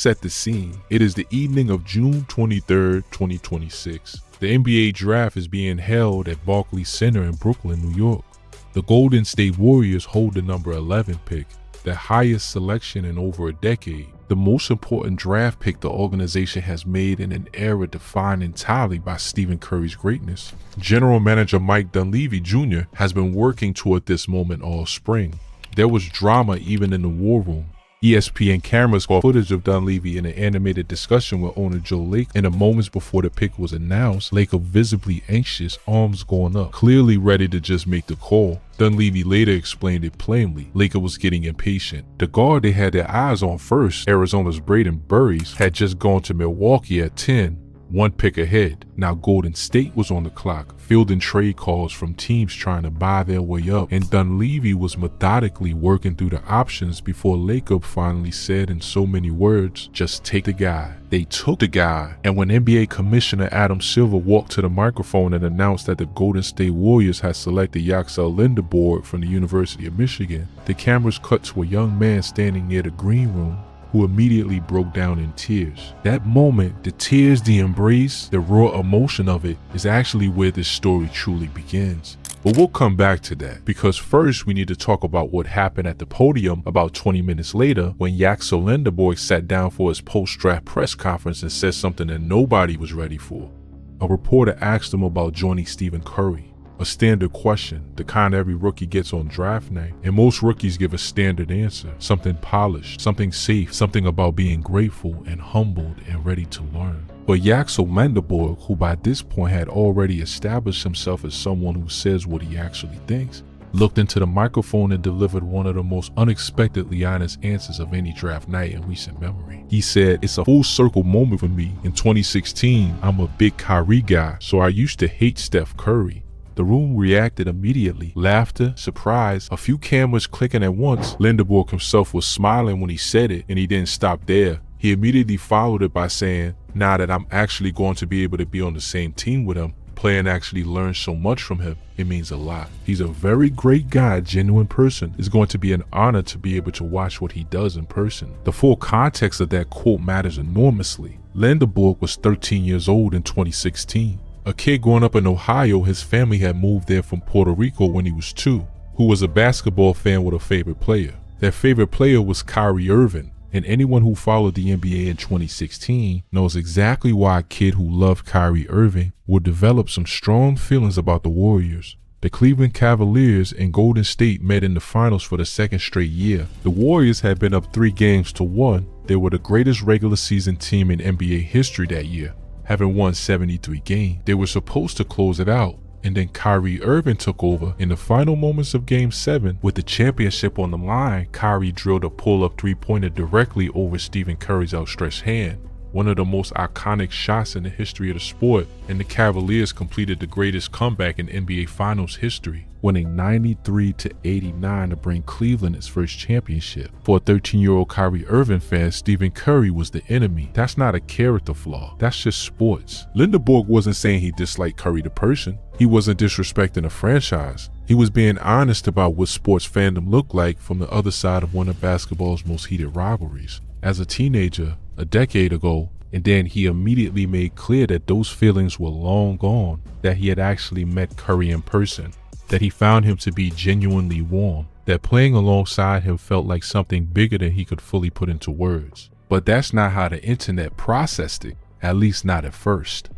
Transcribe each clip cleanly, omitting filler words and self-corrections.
Set the scene. It is the evening of June 23rd, 2026. The NBA draft is being held at Barclays Center in Brooklyn, New York. The Golden State Warriors hold the number 11 pick, the highest selection in over a decade, the most important draft pick the organization has made in an era defined entirely by Stephen Curry's greatness. General Manager Mike Dunleavy Jr. has been working toward this moment all spring. There was drama even in the war room. ESPN cameras caught footage of Dunleavy in an animated discussion with owner Joe Lacob in the moments before the pick was announced. Lacob visibly anxious, arms going up, clearly ready to just make the call. Dunleavy later explained it plainly. Lacob was getting impatient. The guard they had their eyes on first, Arizona's Braden Burries, had just gone to Milwaukee at 10. One pick ahead. Now Golden State was on the clock, fielding trade calls from teams trying to buy their way up, and Dunleavy was methodically working through the options before Lacob finally said in so many words, just take the guy. They took the guy, and when NBA Commissioner Adam Silver walked to the microphone and announced that the Golden State Warriors had selected Yaxel from the University of Michigan, the cameras cut to a young man standing near the green room who immediately broke down in tears. That moment, the tears, the embrace, the raw emotion of it is actually where this story truly begins. But we'll come back to that, because first we need to talk about what happened at the podium about 20 minutes later when Yaxel sat down for his post-draft press conference and said something that nobody was ready for. A reporter asked him about joining Stephen Curry. A standard question, the kind every rookie gets on draft night, and most rookies give a standard answer, something polished, something safe, something about being grateful and humbled and ready to learn. But Yaxel, who by this point had already established himself as someone who says what he actually thinks, looked into the microphone and delivered one of the most unexpectedly honest answers of any draft night in recent memory. He said, "It's a full circle moment for me. In 2016, I'm a big Kyrie guy, so I used to hate Steph Curry." The room reacted immediately. Laughter, surprise, a few cameras clicking at once. Lindeborg himself was smiling when he said it, and he didn't stop there. He immediately followed it by saying, "Now that I'm actually going to be able to be on the same team with him, play and actually learn so much from him, it means a lot. He's a very great guy, genuine person. It's going to be an honor to be able to watch what he does in person." The full context of that quote matters enormously. Lindeborg was 13 years old in 2016. A kid growing up in Ohio, his family had moved there from Puerto Rico when he was 2, who was a basketball fan with a favorite player. Their favorite player was Kyrie Irving, and anyone who followed the NBA in 2016 knows exactly why a kid who loved Kyrie Irving would develop some strong feelings about the Warriors. The Cleveland Cavaliers and Golden State met in the finals for the second straight year. The Warriors had been up 3-1. They were the greatest regular season team in NBA history that year, having won 73 games. They were supposed to close it out, and then Kyrie Irving took over. In the final moments of Game 7, with the championship on the line, Kyrie drilled a pull-up three-pointer directly over Stephen Curry's outstretched hand, one of the most iconic shots in the history of the sport, and the Cavaliers completed the greatest comeback in NBA Finals history, winning 93-89 to bring Cleveland its first championship. For a 13-year-old Kyrie Irving fan, Stephen Curry was the enemy. That's not a character flaw. That's just sports. Lindeborg wasn't saying he disliked Curry the person. He wasn't disrespecting the franchise. He was being honest about what sports fandom looked like from the other side of one of basketball's most heated rivalries. As a teenager, a decade ago, and then he immediately made clear that those feelings were long gone, that he had actually met Curry in person, that he found him to be genuinely warm, that playing alongside him felt like something bigger than he could fully put into words. But that's not how the internet processed it, at least not at first.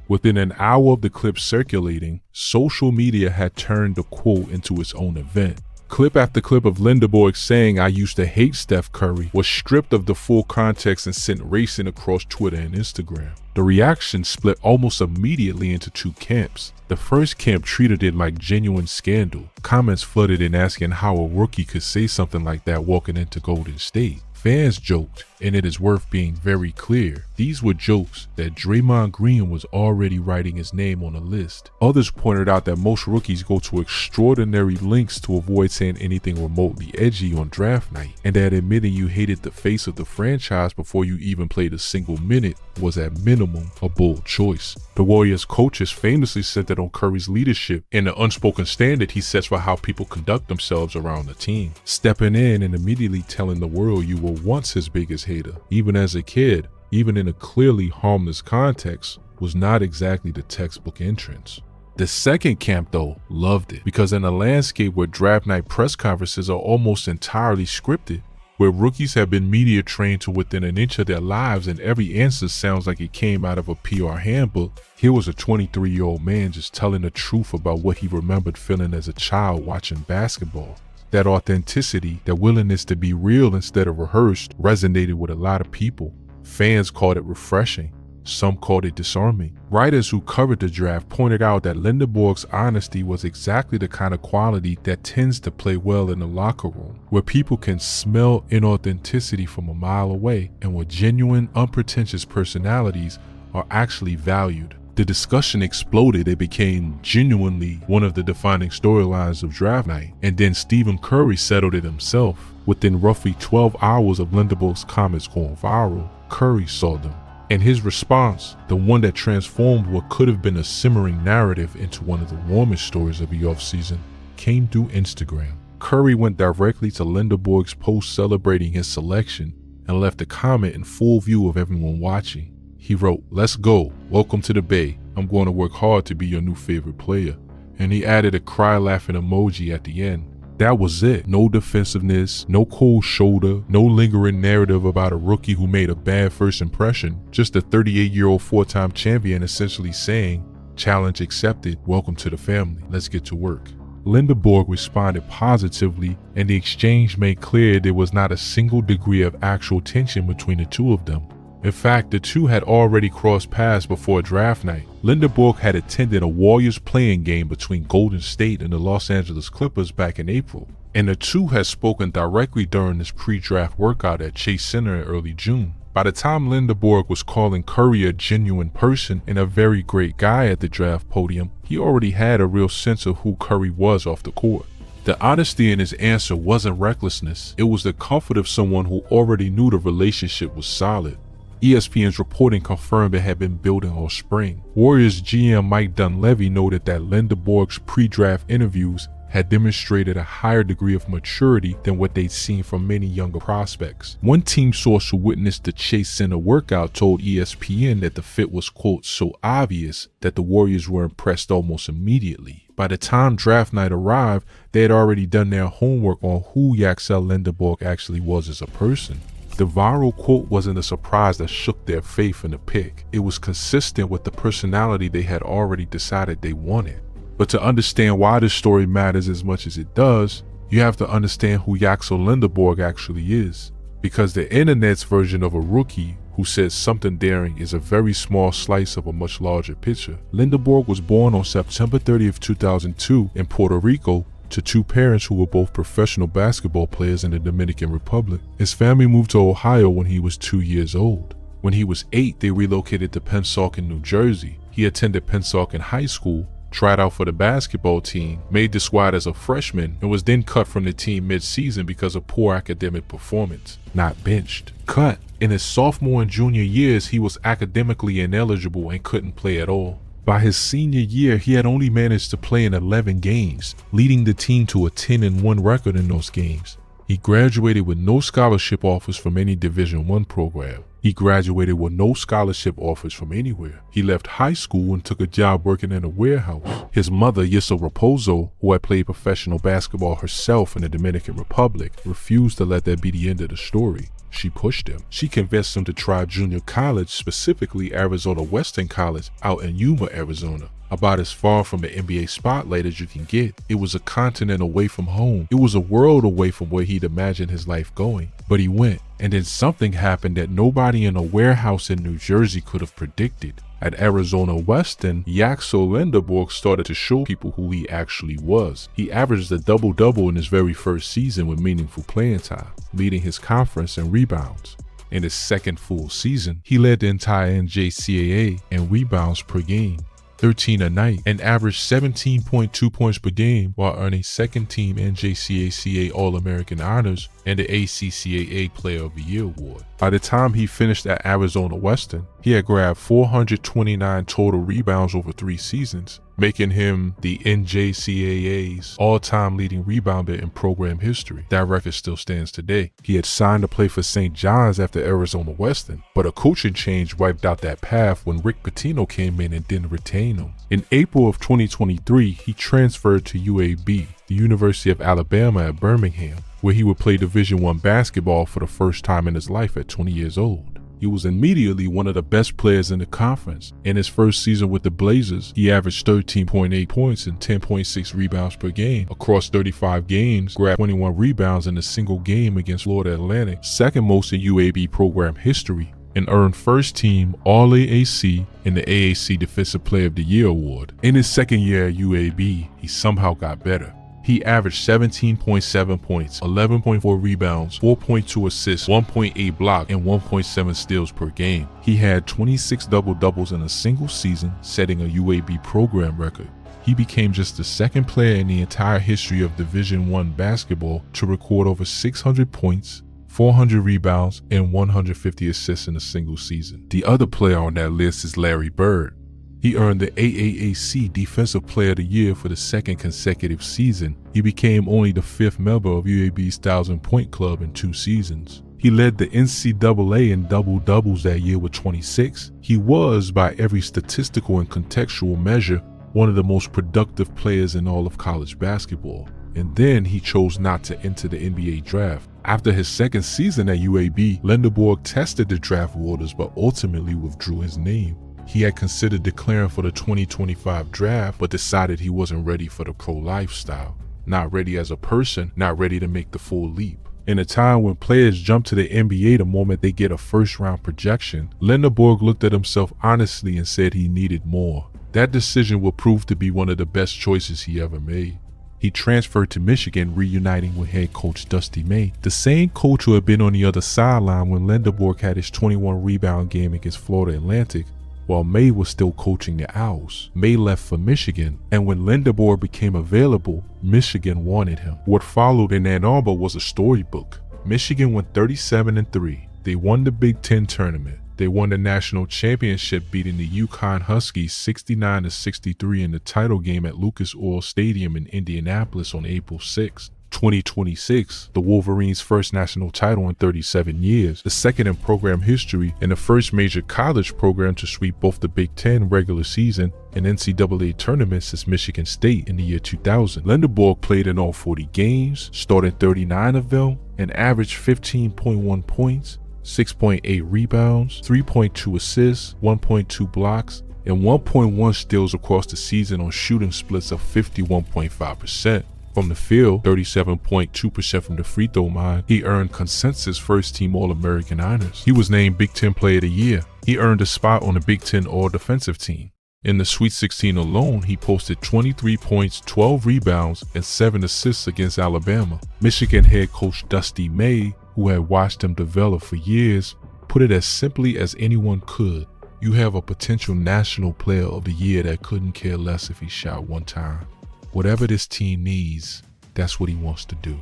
Within an hour of the clip circulating, social media had turned the quote into its own event. Clip after clip of Lindeborg saying "I used to hate Steph Curry" was stripped of the full context and sent racing across Twitter and Instagram. The reaction split almost immediately into two camps. The first camp treated it like genuine scandal. Comments flooded in asking how a rookie could say something like that walking into Golden State. Fans joked, and it is worth being very clear, these were jokes that Draymond Green was already writing his name on a list. Others pointed out that most rookies go to extraordinary lengths to avoid saying anything remotely edgy on draft night, and that admitting you hated the face of the franchise before you even played a single minute was at minimum a bold choice. The Warriors coaches famously centered on Curry's leadership and the unspoken standard he sets for how people conduct themselves around the team, stepping in and immediately telling the world you were once his biggest hater, even as a kid, even in a clearly harmless context, was not exactly the textbook entrance. The second camp, though, loved it, because in a landscape where draft night press conferences are almost entirely scripted, where rookies have been media trained to within an inch of their lives and every answer sounds like it came out of a PR handbook, here was a 23-year-old man just telling the truth about what he remembered feeling as a child watching basketball. That authenticity, that willingness to be real instead of rehearsed, resonated with a lot of people. Fans called it refreshing. Some called it disarming. Writers who covered the draft pointed out that Lindeborg's honesty was exactly the kind of quality that tends to play well in the locker room, where people can smell inauthenticity from a mile away and where genuine, unpretentious personalities are actually valued. The discussion exploded. It became genuinely one of the defining storylines of draft night, and then Stephen Curry settled it himself. Within roughly 12 hours of Lindeborg's comments going viral, Curry saw them. And his response, the one that transformed what could have been a simmering narrative into one of the warmest stories of the offseason, came through Instagram. Curry went directly to Lindeborg's post celebrating his selection and left a comment in full view of everyone watching. He wrote, "Let's go. Welcome to the Bay. I'm going to work hard to be your new favorite player." And he added a cry laughing emoji at the end. That was it. No defensiveness, no cold shoulder, no lingering narrative about a rookie who made a bad first impression. Just a 38-year-old four-time champion essentially saying, "Challenge accepted, welcome to the family, let's get to work." Lindeborg responded positively, and the exchange made clear there was not a single degree of actual tension between the two of them. In fact, the two had already crossed paths before draft night. Lindeborg had attended a Warriors playing game between Golden State and the Los Angeles Clippers back in April, and the two had spoken directly during this pre-draft workout at Chase Center in early June. By the time Lindeborg was calling Curry a genuine person and a very great guy at the draft podium, he already had a real sense of who Curry was off the court. The honesty in his answer wasn't recklessness, it was the comfort of someone who already knew the relationship was solid. ESPN's reporting confirmed it had been building all spring. Warriors GM Mike Dunleavy noted that Lindeborg's pre-draft interviews had demonstrated a higher degree of maturity than what they'd seen from many younger prospects. One team source who witnessed the Chase Center workout told ESPN that the fit was, quote, so obvious that the Warriors were impressed almost immediately. By the time draft night arrived, they had already done their homework on who Yaxel Lindeborg actually was as a person. The viral quote wasn't a surprise that shook their faith in the pick. It was consistent with the personality they had already decided they wanted. But to understand why this story matters as much as it does, you have to understand who Yaxel Lindeborg actually is. Because the internet's version of a rookie who says something daring is a very small slice of a much larger picture. Lindeborg was born on September 30th, 2002 in Puerto Rico to two parents who were both professional basketball players in the Dominican Republic. His family moved to Ohio when he was 2 years old. When he was 8, they relocated to Pennsauken, New Jersey. He attended Pennsauken High School, tried out for the basketball team, made the squad as a freshman, and was then cut from the team mid-season because of poor academic performance. Not benched. Cut. In his sophomore and junior years, he was academically ineligible and couldn't play at all. By his senior year, he had only managed to play in 11 games, leading the team to a 10-1 record in those games. He graduated with no scholarship offers from any Division I program. He graduated with no scholarship offers from anywhere. He left high school and took a job working in a warehouse. His mother, Yaxel Raposo, who had played professional basketball herself in the Dominican Republic, refused to let that be the end of the story. She pushed him. She convinced him to try junior college, specifically Arizona Western College out in Yuma, Arizona. About as far from the NBA spotlight as you can get. It was a continent away from home. It was a world away from where he'd imagined his life going. But he went, and then something happened that nobody in a warehouse in New Jersey could have predicted. At Arizona Western, Yaxel Lindeborg started to show people who he actually was. He averaged a double-double in his very first season with meaningful playing time, leading his conference in rebounds. In his second full season, he led the entire NJCAA in rebounds per game, 13 a night, and averaged 17.2 points per game while earning second-team NJCAA All-American honors and the ACCAA Player of the Year award. By the time he finished at Arizona Western, he had grabbed 429 total rebounds over 3 seasons, making him the NJCAA's all-time leading rebounder in program history. That record still stands today. He had signed to play for St. John's after Arizona Western, but a coaching change wiped out that path when Rick Pitino came in and didn't retain him. In April of 2023, he transferred to UAB, the University of Alabama at Birmingham, where he would play Division I basketball for the first time in his life at 20 years old. He was immediately one of the best players in the conference. In his first season with the Blazers, he averaged 13.8 points and 10.6 rebounds per game. Across 35 games, grabbed 21 rebounds in a single game against Florida Atlantic, second most in UAB program history, and earned first team All-AAC and the AAC Defensive Player of the Year award. In his second year at UAB, he somehow got better. He averaged 17.7 points, 11.4 rebounds, 4.2 assists, 1.8 blocks, and 1.7 steals per game. He had 26 double-doubles in a single season, setting a UAB program record. He became just the second player in the entire history of Division I basketball to record over 600 points, 400 rebounds, and 150 assists in a single season. The other player on that list is Larry Bird. He earned the AAAC Defensive Player of the Year for the second consecutive season. He became only the fifth member of UAB's 1,000-point club in 2 seasons. He led the NCAA in double-doubles that year with 26. He was, by every statistical and contextual measure, one of the most productive players in all of college basketball. And then he chose not to enter the NBA draft. After his second season at UAB, Lindeborg tested the draft waters but ultimately withdrew his name. He had considered declaring for the 2025 draft, but decided he wasn't ready for the pro lifestyle. Not ready as a person, not ready to make the full leap. In a time when players jump to the NBA the moment they get a first-round projection, Lindeborg looked at himself honestly and said he needed more. That decision would prove to be one of the best choices he ever made. He transferred to Michigan, reuniting with head coach Dusty May, the same coach who had been on the other sideline when Lindeborg had his 21-rebound game against Florida Atlantic, while May was still coaching the Owls. May left for Michigan, and when Lindeborg became available, Michigan wanted him. What followed in Ann Arbor was a storybook. Michigan went 37-3. They won the Big Ten tournament. They won the national championship, beating the UConn Huskies 69-63 in the title game at Lucas Oil Stadium in Indianapolis on April 6. 2026, the Wolverines' first national title in 37 years, the second in program history, and the first major college program to sweep both the Big Ten regular season and NCAA tournament since Michigan State in the year 2000. Lindeborg played in all 40 games, started 39 of them, and averaged 15.1 points, 6.8 rebounds, 3.2 assists, 1.2 blocks, and 1.1 steals across the season on shooting splits of 51.5%. From the field, 37.2% from the free throw line, he earned consensus first-team All-American honors. He was named Big Ten Player of the Year. He earned a spot on the Big Ten All-Defensive Team. In the Sweet 16 alone, he posted 23 points, 12 rebounds, and 7 assists against Alabama. Michigan head coach Dusty May, who had watched him develop for years, put it as simply as anyone could: you have a potential National Player of the Year that couldn't care less if he shot one time. Whatever this team needs, that's what he wants to do.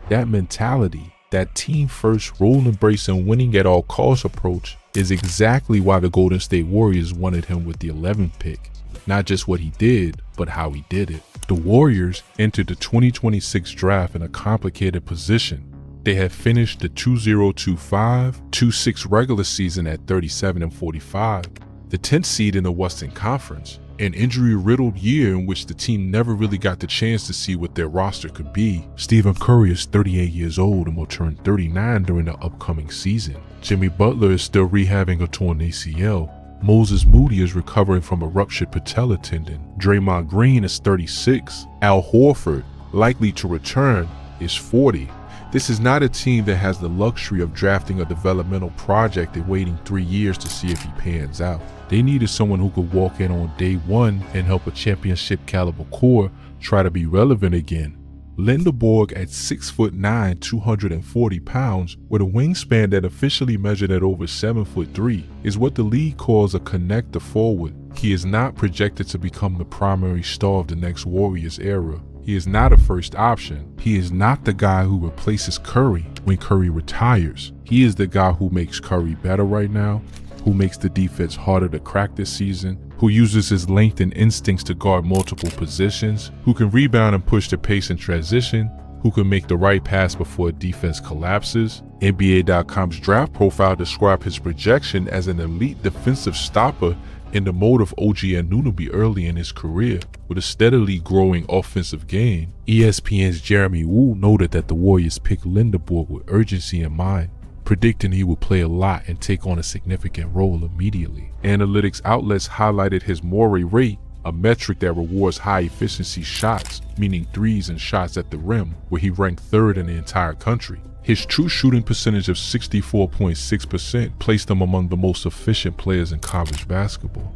That mentality, that team-first, role-embrace and winning-at-all-costs approach is exactly why the Golden State Warriors wanted him with the 11th pick. Not just what he did, but how he did it. The Warriors entered the 2026 draft in a complicated position. They had finished the 2025-26 regular season at 37-45, the 10th seed in the Western Conference. An injury-riddled year in which the team never really got the chance to see what their roster could be. Stephen Curry is 38 years old and will turn 39 during the upcoming season. Jimmy Butler is still rehabbing a torn ACL. Moses Moody is recovering from a ruptured patella tendon. Draymond Green is 36. Al Horford, likely to return, is 40. This is not a team that has the luxury of drafting a developmental project and waiting 3 years to see if he pans out. They needed someone who could walk in on day one and help a championship caliber core try to be relevant again. Lindeborg at 6'9", 240 pounds, with a wingspan that officially measured at over 7'3", is what the league calls a connector forward. He is not projected to become the primary star of the next Warriors era. He is not a first option. He is not the guy who replaces Curry when Curry retires. He is the guy who makes Curry better right now, who makes the defense harder to crack this season, who uses his length and instincts to guard multiple positions, who can rebound and push the pace in transition, who can make the right pass before a defense collapses. NBA.com's draft profile described his projection as an elite defensive stopper in the mode of OG Anunoby early in his career, with a steadily growing offensive game. ESPN's Jeremy Wu noted that the Warriors picked Lindeborg with urgency in mind, predicting he would play a lot and take on a significant role immediately. Analytics outlets highlighted his More rate, a metric that rewards high-efficiency shots, meaning threes and shots at the rim, where he ranked third in the entire country. His true shooting percentage of 64.6% placed him among the most efficient players in college basketball.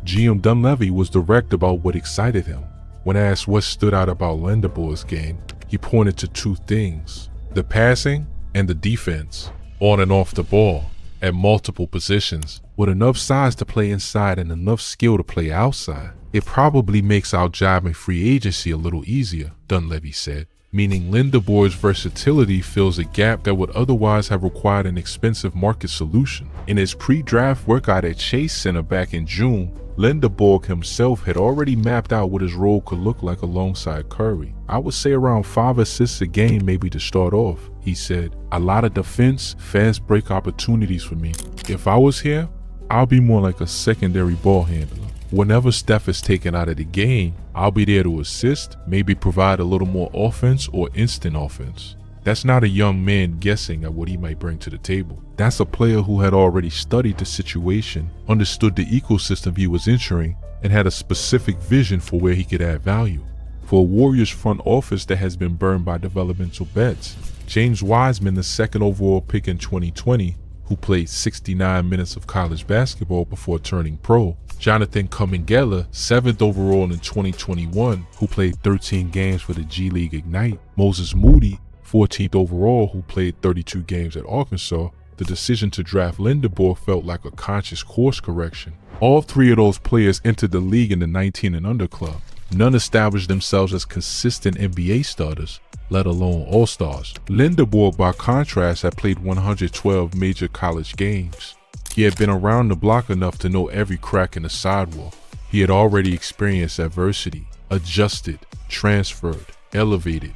GM Dunleavy was direct about what excited him. When asked what stood out about Lindeborg's game, he pointed to two things: the passing and the defense, on and off the ball, at multiple positions. With enough size to play inside and enough skill to play outside, it probably makes our job in free agency a little easier, Dunleavy said, meaning Lindeborg's versatility fills a gap that would otherwise have required an expensive market solution. In his pre-draft workout at Chase Center back in June, Lindeborg himself had already mapped out what his role could look like alongside Curry. I would say around 5 assists a game maybe to start off, he said. A lot of defense, fast break opportunities for me. If I was here, I'll be more like a secondary ball handler. Whenever Steph is taken out of the game, I'll be there to assist, maybe provide a little more offense or instant offense. That's not a young man guessing at what he might bring to the table. That's a player who had already studied the situation, understood the ecosystem he was entering, and had a specific vision for where he could add value. For a Warriors front office that has been burned by developmental bets, James Wiseman, the second overall pick in 2020, who played 69 minutes of college basketball before turning pro, Jonathan Kuminga, 7th overall in 2021, who played 13 games for the G League Ignite, Moses Moody, 14th overall, who played 32 games at Arkansas. The decision to draft Lindeborg felt like a conscious course correction. All three of those players entered the league in the 19 and under club. None established themselves as consistent NBA starters, let alone all-stars. Lindeborg, by contrast, had played 112 major college games. He had been around the block enough to know every crack in the sidewalk. He had already experienced adversity, adjusted, transferred, elevated.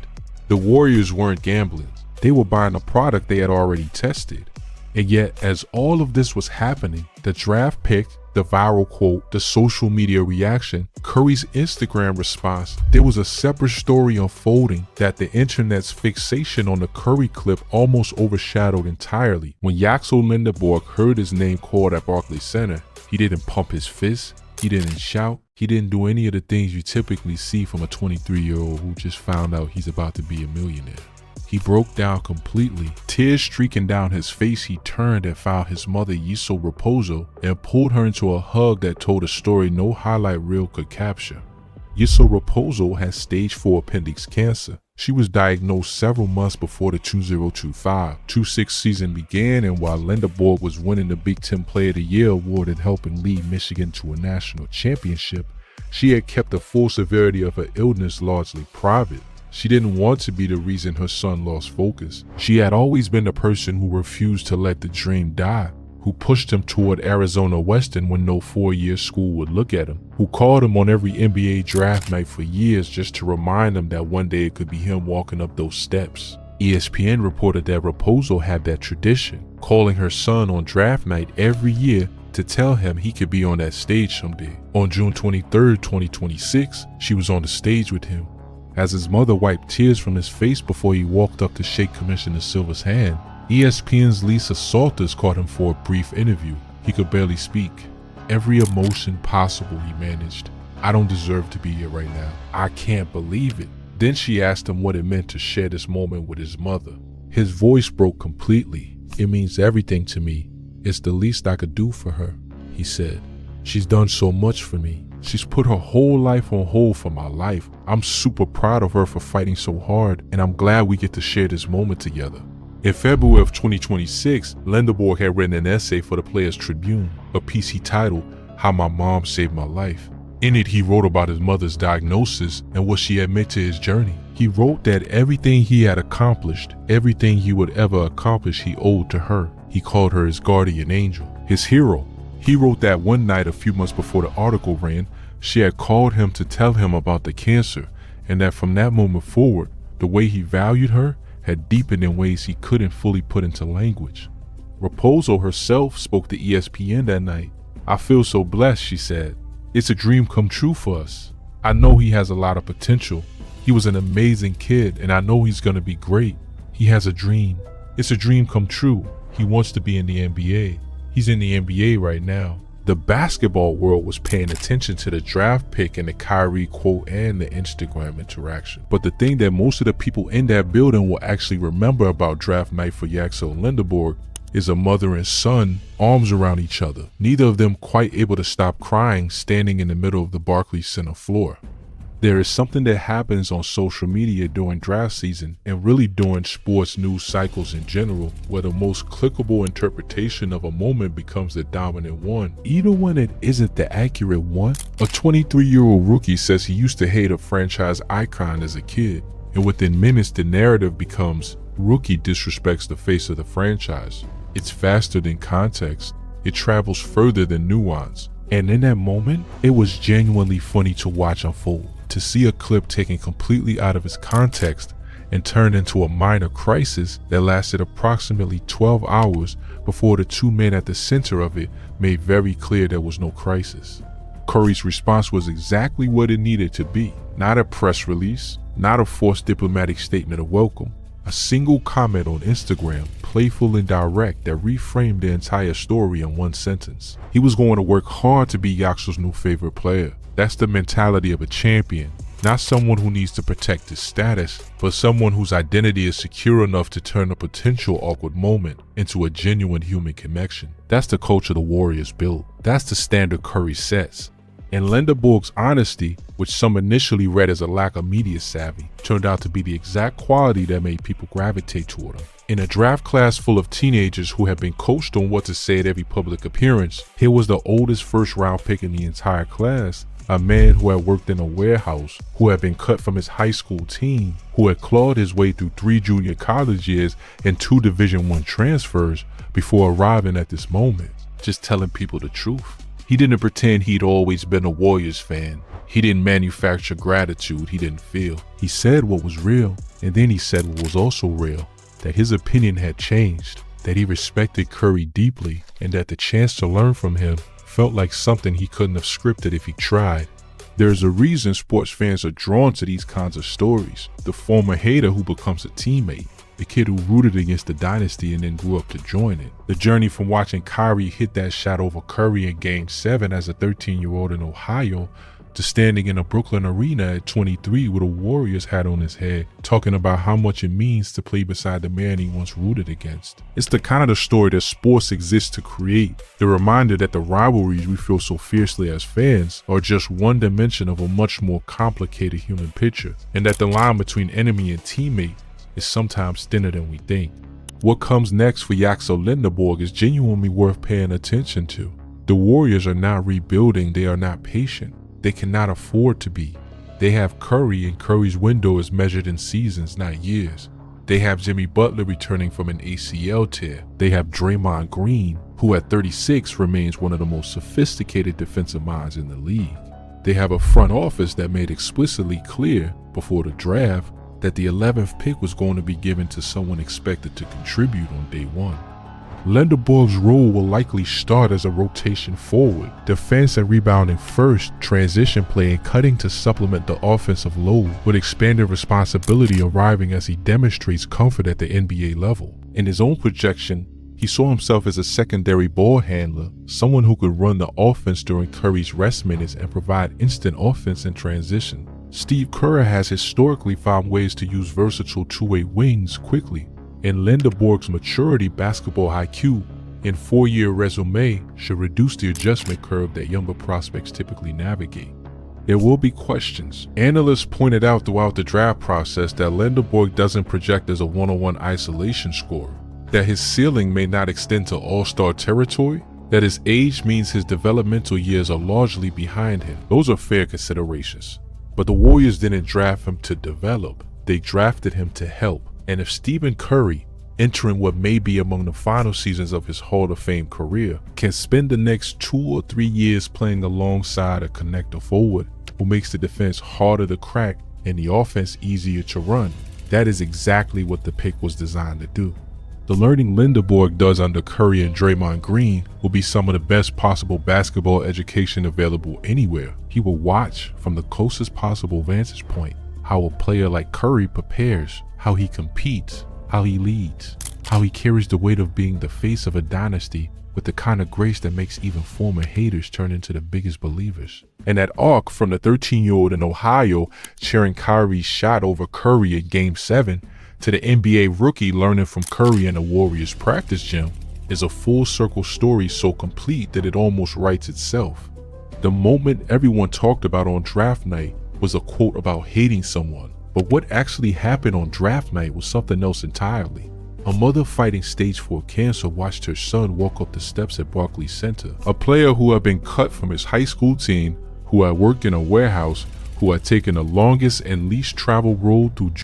The Warriors weren't gambling. They were buying a product they had already tested. And yet, as all of this was happening, the draft pick, the viral quote, the social media reaction, Curry's Instagram response, there was a separate story unfolding that the internet's fixation on the Curry clip almost overshadowed entirely. When Yaxel Lindeborg heard his name called at Barclays Center, he didn't pump his fist, he didn't shout, he didn't do any of the things you typically see from a 23-year-old who just found out he's about to be a millionaire. He broke down completely. Tears streaking down his face, he turned and found his mother, Yaxel Raposo, and pulled her into a hug that told a story no highlight reel could capture. Yaxel Raposo has stage 4 appendix cancer. She was diagnosed several months before the 2025-26 season began, and while Lindeborg was winning the Big Ten Player of the Year award and helping lead Michigan to a national championship, she had kept the full severity of her illness largely private. She didn't want to be the reason her son lost focus. She had always been the person who refused to let the dream die, who pushed him toward Arizona Western when no 4-year school would look at him, who called him on every NBA draft night for years just to remind him that one day it could be him walking up those steps. ESPN reported that Raposo had that tradition, calling her son on draft night every year to tell him he could be on that stage someday. On June 23, 2026, she was on the stage with him. As his mother wiped tears from his face before he walked up to shake Commissioner Silver's hand, ESPN's Lisa Salters caught him for a brief interview. He could barely speak. Every emotion possible, he managed. I don't deserve to be here right now. I can't believe it. Then she asked him what it meant to share this moment with his mother. His voice broke completely. It means everything to me. It's the least I could do for her, he said. She's done so much for me. She's put her whole life on hold for my life. I'm super proud of her for fighting so hard, and I'm glad we get to share this moment together. In February of 2026, Lindeborg had written an essay for the Players Tribune, a piece he titled, "How My Mom Saved My Life." In it, he wrote about his mother's diagnosis and what she had meant to his journey. He wrote that everything he had accomplished, everything he would ever accomplish, he owed to her. He called her his guardian angel, his hero. He wrote that one night a few months before the article ran, she had called him to tell him about the cancer, and that from that moment forward, the way he valued her had deepened in ways he couldn't fully put into language. Raposo herself spoke to ESPN that night. "I feel so blessed," she said. "It's a dream come true for us. I know he has a lot of potential. He was an amazing kid, and I know he's going to be great. He has a dream. It's a dream come true. He wants to be in the NBA. He's in the NBA right now." The basketball world was paying attention to the draft pick and the Kyrie quote and the Instagram interaction. But the thing that most of the people in that building will actually remember about draft night for Yaxel and Lindeborg is a mother and son, arms around each other, neither of them quite able to stop crying, standing in the middle of the Barclays Center floor. There is something that happens on social media during draft season and really during sports news cycles in general, where the most clickable interpretation of a moment becomes the dominant one, even when it isn't the accurate one. A 23-year-old rookie says he used to hate a franchise icon as a kid, and within minutes the narrative becomes rookie disrespects the face of the franchise. It's faster than context. It travels further than nuance. And in that moment, it was genuinely funny to watch unfold. To see a clip taken completely out of its context and turned into a minor crisis that lasted approximately 12 hours before the two men at the center of it made very clear there was no crisis. Curry's response was exactly what it needed to be. Not a press release, not a forced diplomatic statement of welcome. A single comment on Instagram, playful and direct, that reframed the entire story in one sentence. He was going to work hard to be Yaxel's new favorite player. That's the mentality of a champion. Not someone who needs to protect his status, but someone whose identity is secure enough to turn a potential awkward moment into a genuine human connection. That's the culture the Warriors built. That's the standard Curry sets. And Lindeborg's honesty, which some initially read as a lack of media savvy, turned out to be the exact quality that made people gravitate toward him. In a draft class full of teenagers who had been coached on what to say at every public appearance, here was the oldest first-round pick in the entire class, a man who had worked in a warehouse, who had been cut from his high school team, who had clawed his way through 3 junior college years and 2 Division I transfers before arriving at this moment, just telling people the truth. He didn't pretend he'd always been a Warriors fan. He didn't manufacture gratitude he didn't feel. He said what was real, and then he said what was also real, that his opinion had changed, that he respected Curry deeply, and that the chance to learn from him felt like something he couldn't have scripted if he tried. There's a reason sports fans are drawn to these kinds of stories. The former hater who becomes a teammate, the kid who rooted against the dynasty and then grew up to join it. The journey from watching Kyrie hit that shot over Curry in Game 7 as a 13-year-old in Ohio to standing in a Brooklyn arena at 23 with a Warriors hat on his head, talking about how much it means to play beside the man he once rooted against. It's the kind of the story that sports exists to create, the reminder that the rivalries we feel so fiercely as fans are just one dimension of a much more complicated human picture, and that the line between enemy and teammate is sometimes thinner than we think. What comes next for Yaxel Lindeborg is genuinely worth paying attention to. The Warriors are not rebuilding, they are not patient. They cannot afford to be. They have Curry, and Curry's window is measured in seasons, not years. They have Jimmy Butler returning from an ACL tear. They have Draymond Green, who at 36 remains one of the most sophisticated defensive minds in the league. They have a front office that made explicitly clear before the draft that the 11th pick was going to be given to someone expected to contribute on day one. Lindeborg's role will likely start as a rotation forward, defense and rebounding first, transition play and cutting to supplement the offensive load, with expanded responsibility arriving as he demonstrates comfort at the NBA level. In his own projection, he saw himself as a secondary ball handler, someone who could run the offense during Curry's rest minutes and provide instant offense in transition. Steve Kerr has historically found ways to use versatile two-way wings quickly, and Lindeborg's maturity, basketball IQ, and 4-year resume should reduce the adjustment curve that younger prospects typically navigate. There will be questions. Analysts pointed out throughout the draft process that Lindeborg doesn't project as a one-on-one isolation scorer, that his ceiling may not extend to all-star territory, that his age means his developmental years are largely behind him. Those are fair considerations. But the Warriors didn't draft him to develop, they drafted him to help. And if Stephen Curry, entering what may be among the final seasons of his Hall of Fame career, can spend the next 2 or 3 years playing alongside a connector forward who makes the defense harder to crack and the offense easier to run. That is exactly what the pick was designed to do. The learning Lindeborg does under Curry and Draymond Green will be some of the best possible basketball education available anywhere. He will watch from the closest possible vantage point how a player like Curry prepares, how he competes, how he leads, how he carries the weight of being the face of a dynasty with the kind of grace that makes even former haters turn into the biggest believers. And that arc from the 13-year-old in Ohio cheering Kyrie's shot over Curry at Game 7 to the NBA rookie learning from Curry in a Warriors practice gym is a full circle story so complete that it almost writes itself. The moment everyone talked about on draft night was a quote about hating someone, but what actually happened on draft night was something else entirely. A mother fighting stage 4 cancer watched her son walk up the steps at Barclays Center. A player who had been cut from his high school team, who had worked in a warehouse, who had taken the longest and least traveled road through